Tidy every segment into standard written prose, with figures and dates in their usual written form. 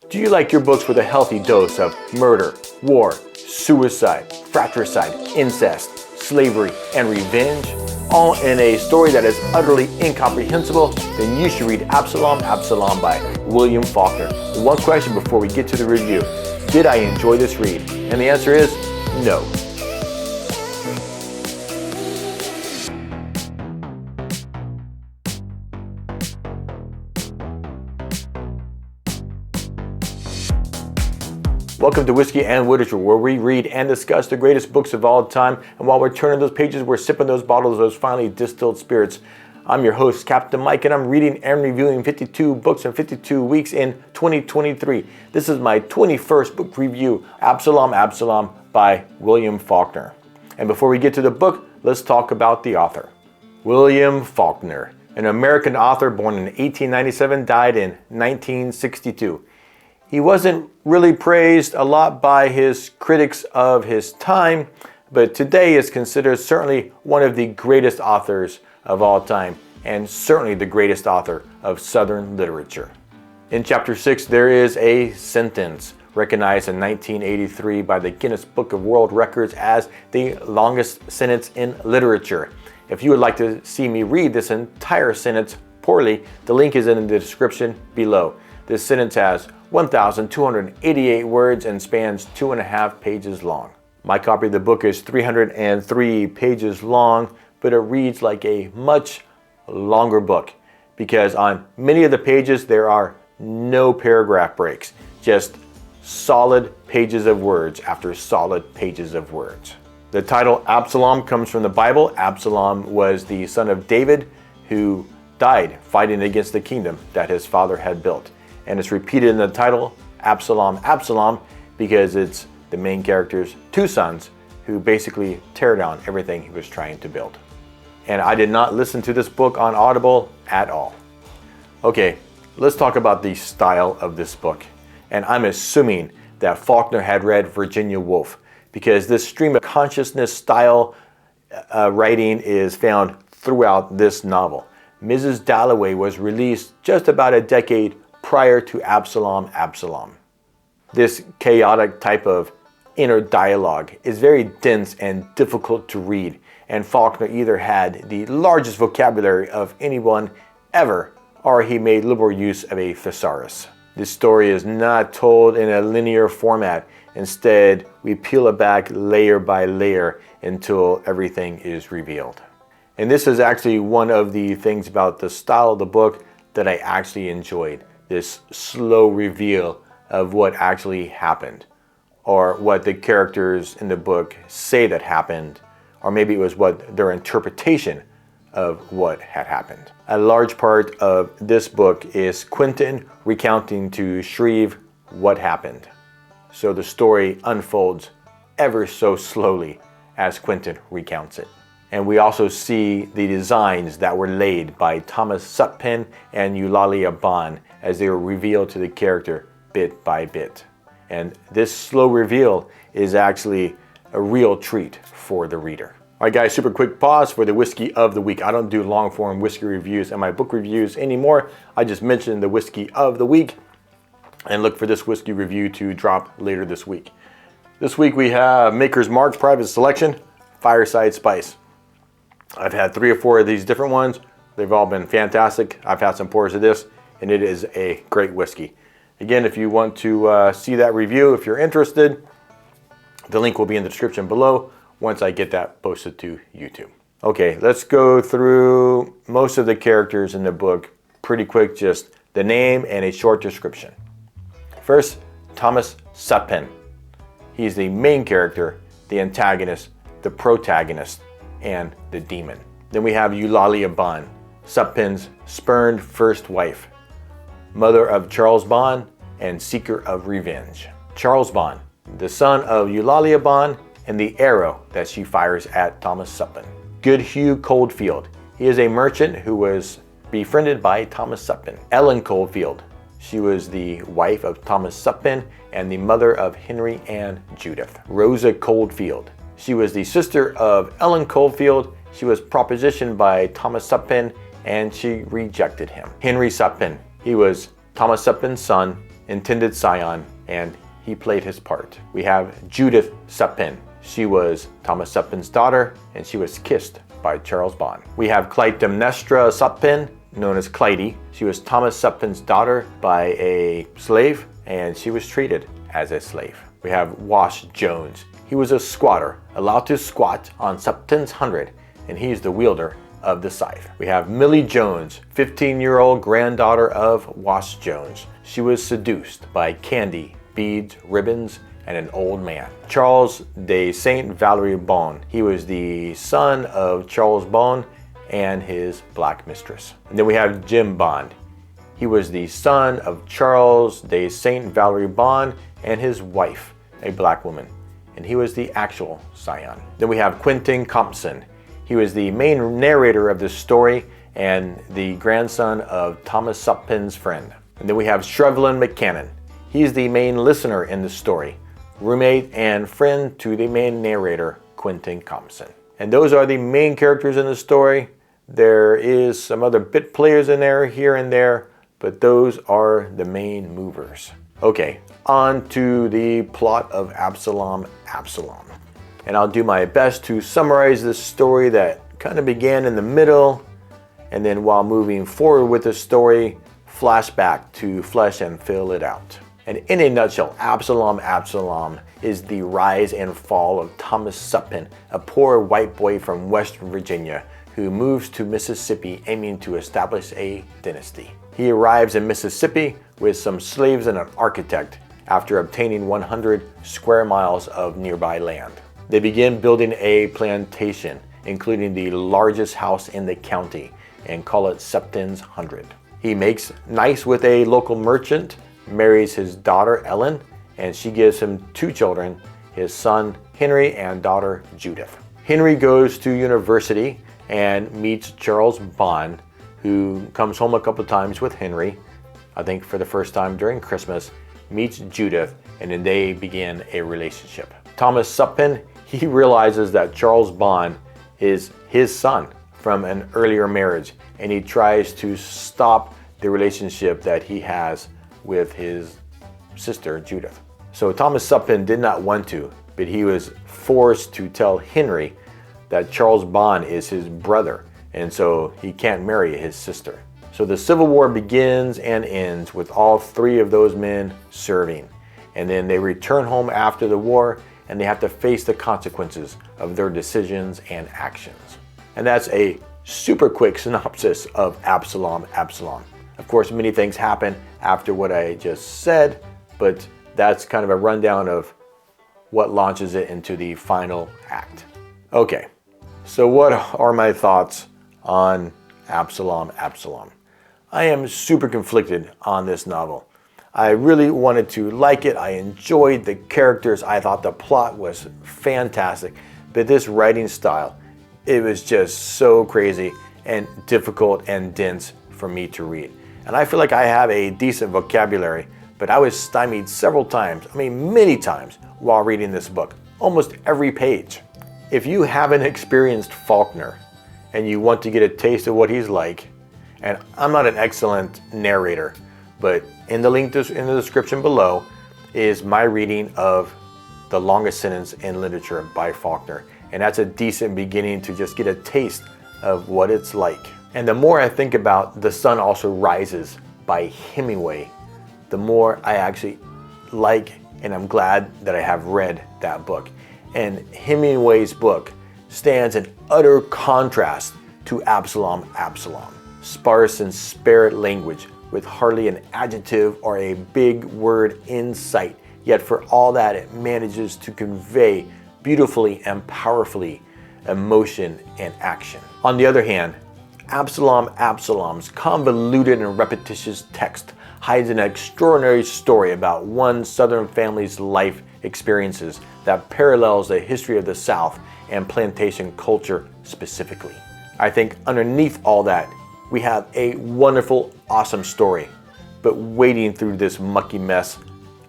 Do you like your books with a healthy dose of murder, war, suicide, fratricide, incest, slavery, and revenge, all in a story that is utterly incomprehensible? Then you should read Absalom Absalom by William Faulkner. One question before we get to the review: did I enjoy this read? And the answer is no. Welcome to Whiskey and Literature, where we read and discuss the greatest books of all time. And while we're turning those pages, we're sipping those bottles of those finely distilled spirits. I'm your host, Captain Mike, and I'm reading and reviewing 52 books in 52 weeks in 2023. This is my 21st book review, Absalom Absalom by William Faulkner. And before we get to the book, let's talk about the author. William Faulkner, an American author born in 1897, died in 1962. He wasn't really praised a lot by his critics of his time, but today is considered certainly one of the greatest authors of all time, and certainly the greatest author of Southern literature. In Chapter 6, there is a sentence recognized in 1983 by the Guinness Book of World Records as the longest sentence in literature. If you would like to see me read this entire sentence poorly, the link is in the description below. This sentence has 1,288 words and spans 2.5 pages long. My copy of the book is 303 pages long, but it reads like a much longer book because on many of the pages there are no paragraph breaks, just solid pages of words after solid pages of words. The title Absalom comes from the Bible. Absalom was the son of David who died fighting against the kingdom that his father had built. And it's repeated in the title, Absalom Absalom, because it's the main character's two sons who basically tear down everything he was trying to build. And I did not listen to this book on Audible at all. Okay, let's talk about the style of this book. And I'm assuming that Faulkner had read Virginia Woolf, because this stream of consciousness style writing is found throughout this novel. Mrs. Dalloway was released just about a decade prior to Absalom Absalom. This chaotic type of inner dialogue is very dense and difficult to read, and Faulkner either had the largest vocabulary of anyone ever, or he made liberal use of a thesaurus. This story is not told in a linear format. Instead, we peel it back layer by layer until everything is revealed. And this is actually one of the things about the style of the book that I actually enjoyed. This slow reveal of what actually happened, or what the characters in the book say that happened, or maybe it was what their interpretation of what had happened. A large part of this book is Quentin recounting to Shreve what happened. So the story unfolds ever so slowly as Quentin recounts it. And we also see the designs that were laid by Thomas Sutpen and Eulalia Bond as they were revealed to the character bit by bit. And this slow reveal is actually a real treat for the reader. All right, guys, super quick pause for the whiskey of the week. I don't do long form whiskey reviews and my book reviews anymore. I just mentioned the whiskey of the week and look for this whiskey review to drop later this week. This week we have Maker's Mark Private Selection Fireside Spice. I've had 3 or 4 of these different ones. They've all been fantastic. I've had some pours of this, and it is a great whiskey. Again, if you want to see that review, if you're interested, the link will be in the description below once I get that posted to YouTube. Okay, let's go through most of the characters in the book pretty quick, just the name and a short description. First, Thomas Sutpen. He's the main character, the antagonist, the protagonist, and the demon. Then we have Eulalia Bond, Sutpen's spurned first wife, mother of Charles Bond and seeker of revenge. Charles Bond, the son of Eulalia Bond and the arrow that she fires at Thomas Sutpen. Goodhue Coldfield, he is a merchant who was befriended by Thomas Sutpen. Ellen Coldfield, she was the wife of Thomas Sutpen and the mother of Henry and Judith. Rosa Coldfield, she was the sister of Ellen Coldfield. She was propositioned by Thomas Sutpen and she rejected him. Henry Sutpen, he was Thomas Sutpen's son intended scion, and he played his part. We have Judith Suppin. She was Thomas Suppin's daughter, and she was kissed by Charles Bond. We have Clytemnestra Suppin, known as Clytie. She was Thomas Suppin's daughter by a slave, and she was treated as a slave. We have Wash Jones. He was a squatter, allowed to squat on Suppin's 100, and he's the wielder of the scythe. We have Millie Jones, 15-year-old granddaughter of Wash Jones. She was seduced by candy, beads, ribbons, and an old man. Charles de Saint Valery Bond. He was the son of Charles Bond and his black mistress. And then we have Jim Bond. He was the son of Charles de Saint Valery Bond and his wife, a black woman, and he was the actual scion. Then we have Quentin Compson. He was the main narrator of this story and the grandson of Thomas Suppin's friend. And then we have Shrevlin McCannon. He's the main listener in the story, roommate and friend to the main narrator, Quentin Compson. And those are the main characters in the story. There is some other bit players in there, here and there, but those are the main movers. Okay, on to the plot of Absalom Absalom. And I'll do my best to summarize this story that kind of began in the middle, and then while moving forward with the story, flash back to flesh and fill it out. And in a nutshell, Absalom Absalom is the rise and fall of Thomas Suppin, a poor white boy from West Virginia who moves to Mississippi aiming to establish a dynasty. He arrives in Mississippi with some slaves and an architect after obtaining 100 square miles of nearby land. They begin building a plantation, including the largest house in the county, and call it Suppin's 100. He makes nice with a local merchant, marries his daughter Ellen, and she gives him 2 children, his son Henry and daughter Judith. Henry goes to university and meets Charles Bond, who comes home a couple times with Henry, I think for the first time during Christmas, meets Judith, and then they begin a relationship. Thomas Suppin, he realizes that Charles Bond is his son from an earlier marriage, and he tries to stop the relationship that he has with his sister Judith. So Thomas Suppin did not want to, but he was forced to tell Henry that Charles Bond is his brother, and so he can't marry his sister. So the Civil War begins and ends with all 3 of those men serving, and then they return home after the war, and they have to face the consequences of their decisions and actions. And that's a super quick synopsis of Absalom Absalom. Of course, many things happen after what I just said, but that's kind of a rundown of what launches it into the final act. Okay, so what are my thoughts on Absalom Absalom? I am super conflicted on this novel. I really wanted to like it. I enjoyed the characters. I thought the plot was fantastic. But this writing style, it was just so crazy and difficult and dense for me to read. And I feel like I have a decent vocabulary, but I was stymied several times, many times, while reading this book. Almost every page. If you haven't experienced Faulkner and you want to get a taste of what he's like, and I'm not an excellent narrator, but in the link in the description below is my reading of The Longest Sentence in Literature by Faulkner. And that's a decent beginning to just get a taste of what it's like. And the more I think about The Sun Also Rises by Hemingway, the more I actually like, and I'm glad that I have read that book. And Hemingway's book stands in utter contrast to Absalom Absalom. Sparse and spare language with hardly an adjective or a big word in sight, yet for all that it manages to convey beautifully and powerfully emotion and action. On the other hand, Absalom Absalom's convoluted and repetitious text hides an extraordinary story about one Southern family's life experiences that parallels the history of the South and plantation culture specifically. I think underneath all that, we have a wonderful, awesome story, but wading through this mucky mess,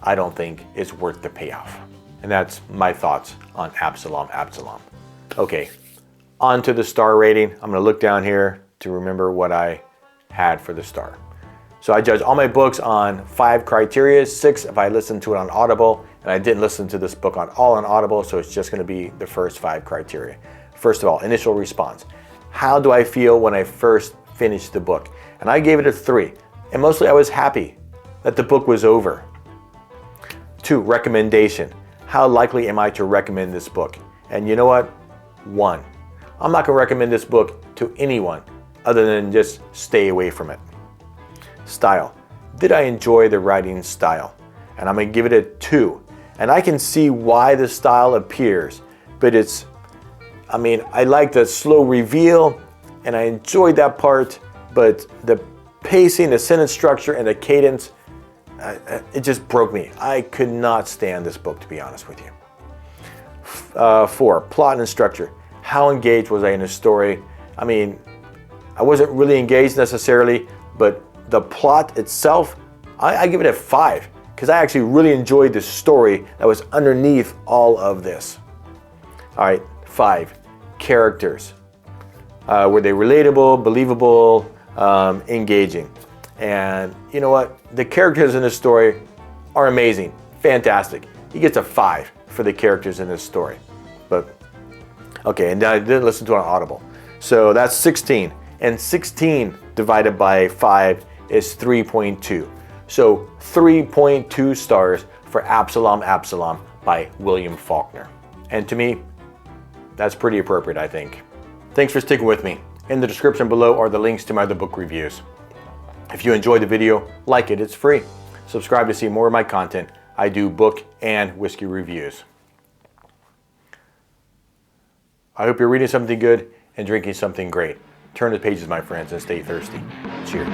I don't think is worth the payoff. And that's my thoughts on Absalom Absalom. Okay, on to the star rating. I'm gonna look down here to remember what I had for the star. So I judge all my books on 5 criteria, 6 if I listen to it on Audible, and I didn't listen to this book all on Audible, so it's just going to be the first 5 criteria. First of all, initial response. How do I feel when I first finished the book? And I gave it a 3, and mostly I was happy that the book was over. 2, recommendation. How likely am I to recommend this book? And you know what? 1. I'm not going to recommend this book to anyone other than just stay away from it. Style. Did I enjoy the writing style? And I'm going to give it a 2. And I can see why the style appears, but I like the slow reveal, and I enjoyed that part, but the pacing, the sentence structure, and the cadence, it just broke me. I could not stand this book, to be honest with you. 4, plot and structure. How engaged was I in the story? I wasn't really engaged necessarily, but the plot itself, I give it a 5, because I actually really enjoyed the story that was underneath all of this. All right, 5, characters. Were they relatable, believable, engaging? And you know what? The characters in this story are amazing, fantastic. He gets a 5 for the characters in this story. But, okay, and I didn't listen to it on Audible. So that's 16. And 16 divided by 5 is 3.2. So 3.2 stars for Absalom Absalom by William Faulkner. And to me, that's pretty appropriate, I think. Thanks for sticking with me. In the description below are the links to my other book reviews. If you enjoyed the video, like it, it's free. Subscribe to see more of my content. I do book and whiskey reviews. I hope you're reading something good and drinking something great. Turn the pages, my friends, and stay thirsty. Cheers.